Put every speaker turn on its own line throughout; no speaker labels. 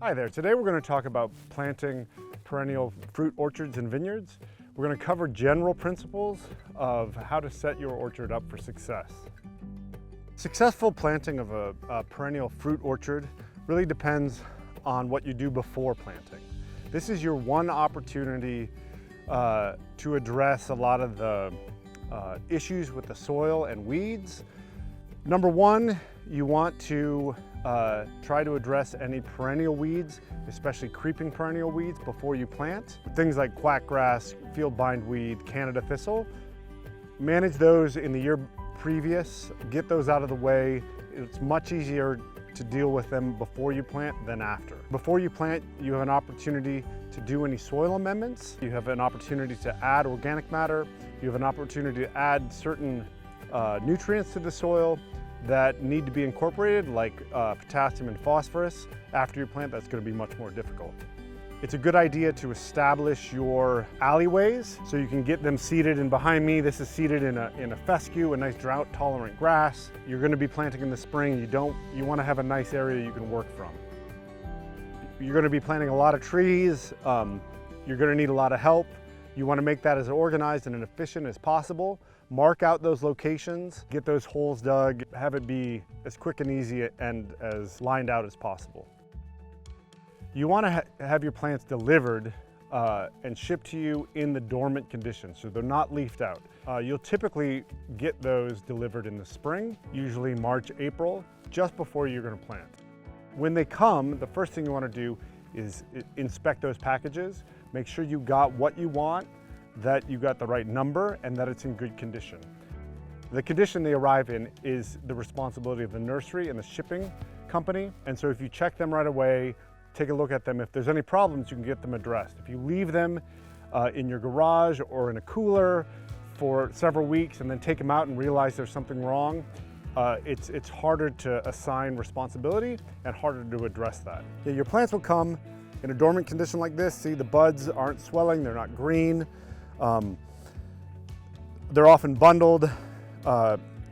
Hi there, today we're going to talk about planting perennial fruit orchards and vineyards. We're going to cover general principles of how to set your orchard up for success. Successful planting of a perennial fruit orchard really depends on what you do before planting. This is your one opportunity to address a lot of the issues with the soil and weeds. Number one, you want to try to address any perennial weeds, especially creeping perennial weeds, before you plant. Things like quackgrass, field bindweed, Canada thistle. Manage those in the year previous, get those out of the way. It's much easier to deal with them before you plant than after. Before you plant, you have an opportunity to do any soil amendments. You have an opportunity to add organic matter. You have an opportunity to add certain nutrients to the soil that need to be incorporated, like potassium and phosphorus. After you plant, that's going to be much more difficult. It's a good idea to establish your alleyways so you can get them seeded. And behind me, this is seeded in a fescue, a nice drought-tolerant grass. You're going to be planting in the spring. You want to have a nice area you can work from. You're going to be planting a lot of trees. You're going to need a lot of help. You want to make that as organized and efficient as possible. Mark out those locations, get those holes dug, have it be as quick and easy and as lined out as possible. You want to have your plants delivered and shipped to you in the dormant condition, so they're not leafed out. You'll typically get those delivered in the spring, usually March, April, just before you're going to plant. When they come, the first thing you want to do is inspect those packages, make sure you got what you want, that you got the right number, and that it's in good condition. The condition they arrive in is the responsibility of the nursery and the shipping company. And so if you check them right away, take a look at them. If there's any problems, you can get them addressed. If you leave them in your garage or in a cooler for several weeks and then take them out and realize there's something wrong, it's harder to assign responsibility and harder to address that. Yeah, your plants will come in a dormant condition like this. See, the buds aren't swelling, they're not green. They're often bundled.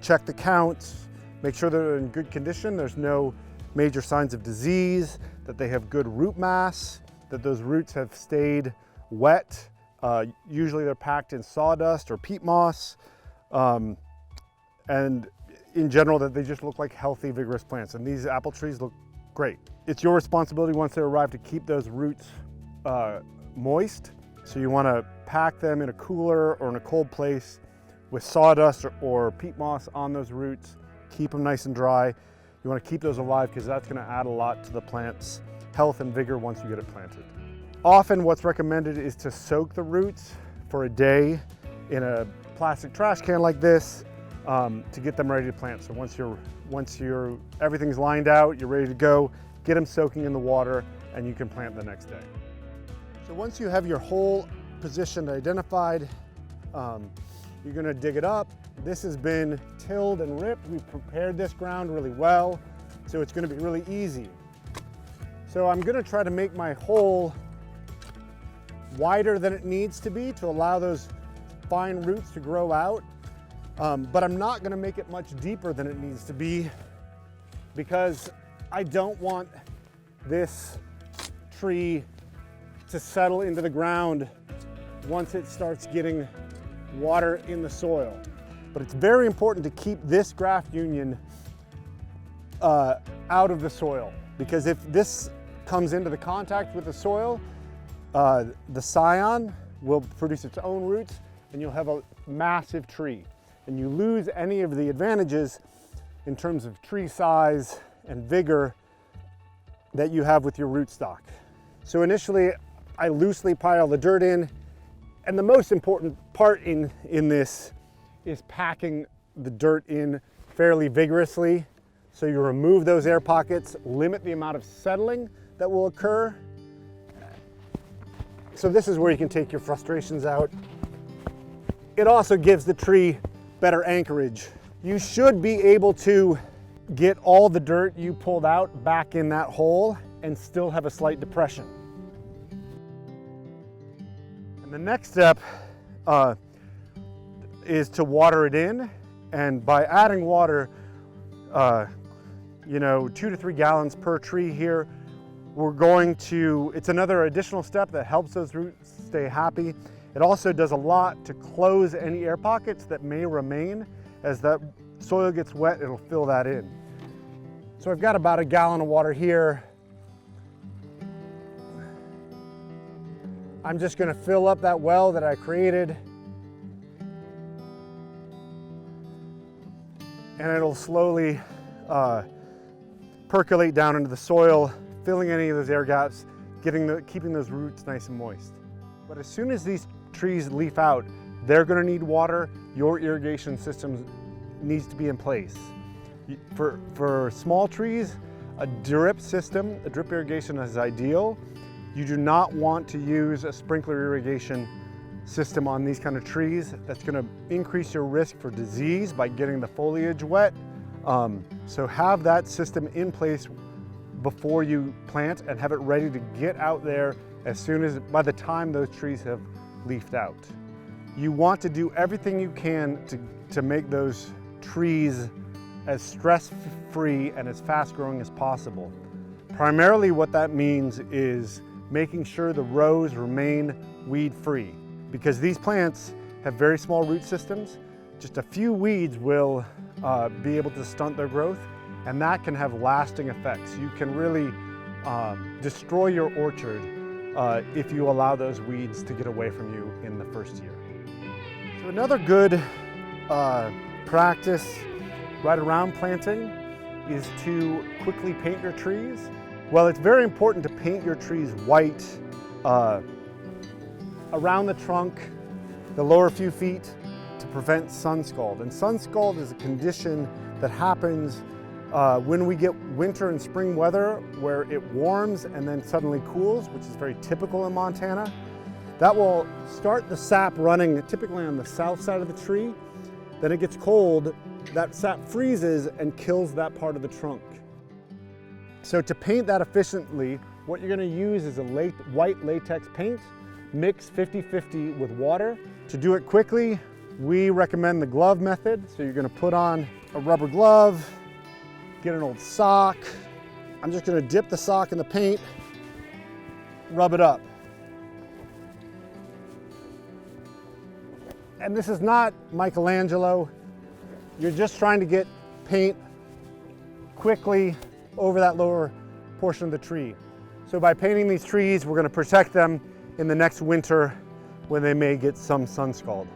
Check the counts, make sure they're in good condition. There's no major signs of disease, that they have good root mass, that those roots have stayed wet. Usually they're packed in sawdust or peat moss. And in general, that they just look like healthy, vigorous plants. And these apple trees look great. It's your responsibility once they arrive to keep those roots moist. So you want to pack them in a cooler or in a cold place with sawdust or peat moss on those roots. Keep them nice and dry. You want to keep those alive because that's going to add a lot to the plant's health and vigor once you get it planted. Often what's recommended is to soak the roots for a day in a plastic trash can like this to get them ready to plant. So once everything's lined out, you're ready to go, get them soaking in the water and you can plant the next day. So once you have your hole positioned, identified, you're going to dig it up. This has been tilled and ripped. We've prepared this ground really well, so it's going to be really easy. So I'm going to try to make my hole wider than it needs to be to allow those fine roots to grow out, but I'm not going to make it much deeper than it needs to be because I don't want this tree to settle into the ground once it starts getting water in the soil. But it's very important to keep this graft union out of the soil, because if this comes into the contact with the soil, the scion will produce its own roots and you'll have a massive tree. And you lose any of the advantages in terms of tree size and vigor that you have with your rootstock. So initially, I loosely pile the dirt in, and the most important part in this is packing the dirt in fairly vigorously. So you remove those air pockets, limit the amount of settling that will occur. So this is where you can take your frustrations out. It also gives the tree better anchorage. You should be able to get all the dirt you pulled out back in that hole and still have a slight depression. And the next step is to water it in, and by adding water, 2 to 3 gallons per tree here, it's another additional step that helps those roots stay happy. It also does a lot to close any air pockets that may remain. As that soil gets wet, it'll fill that in. So I've got about a gallon of water here. I'm just gonna fill up that well that I created. And it'll slowly percolate down into the soil, filling any of those air gaps, keeping those roots nice and moist. But as soon as these trees leaf out, they're gonna need water. Your irrigation system needs to be in place. For small trees, a drip system, a drip irrigation is ideal. You do not want to use a sprinkler irrigation system on these kind of trees. That's gonna increase your risk for disease by getting the foliage wet. So have that system in place before you plant and have it ready to get out there by the time those trees have leafed out. You want to do everything you can to make those trees as stress-free and as fast-growing as possible. Primarily what that means is making sure the rows remain weed-free, because these plants have very small root systems. Just a few weeds will be able to stunt their growth, and that can have lasting effects. You can really destroy your orchard if you allow those weeds to get away from you in the first year. So another good practice right around planting is to quickly paint your trees. Well, it's very important to paint your trees white around the trunk, the lower few feet, to prevent sun scald. And sun scald is a condition that happens when we get winter and spring weather where it warms and then suddenly cools, which is very typical in Montana. That will start the sap running typically on the south side of the tree. Then it gets cold, that sap freezes and kills that part of the trunk. So to paint that efficiently, what you're gonna use is a white latex paint, mix 50-50 with water. To do it quickly, we recommend the glove method. So you're gonna put on a rubber glove, get an old sock. I'm just gonna dip the sock in the paint, rub it up. And this is not Michelangelo. You're just trying to get paint quickly over that lower portion of the tree. So by painting these trees, we're gonna protect them in the next winter when they may get some sun scald.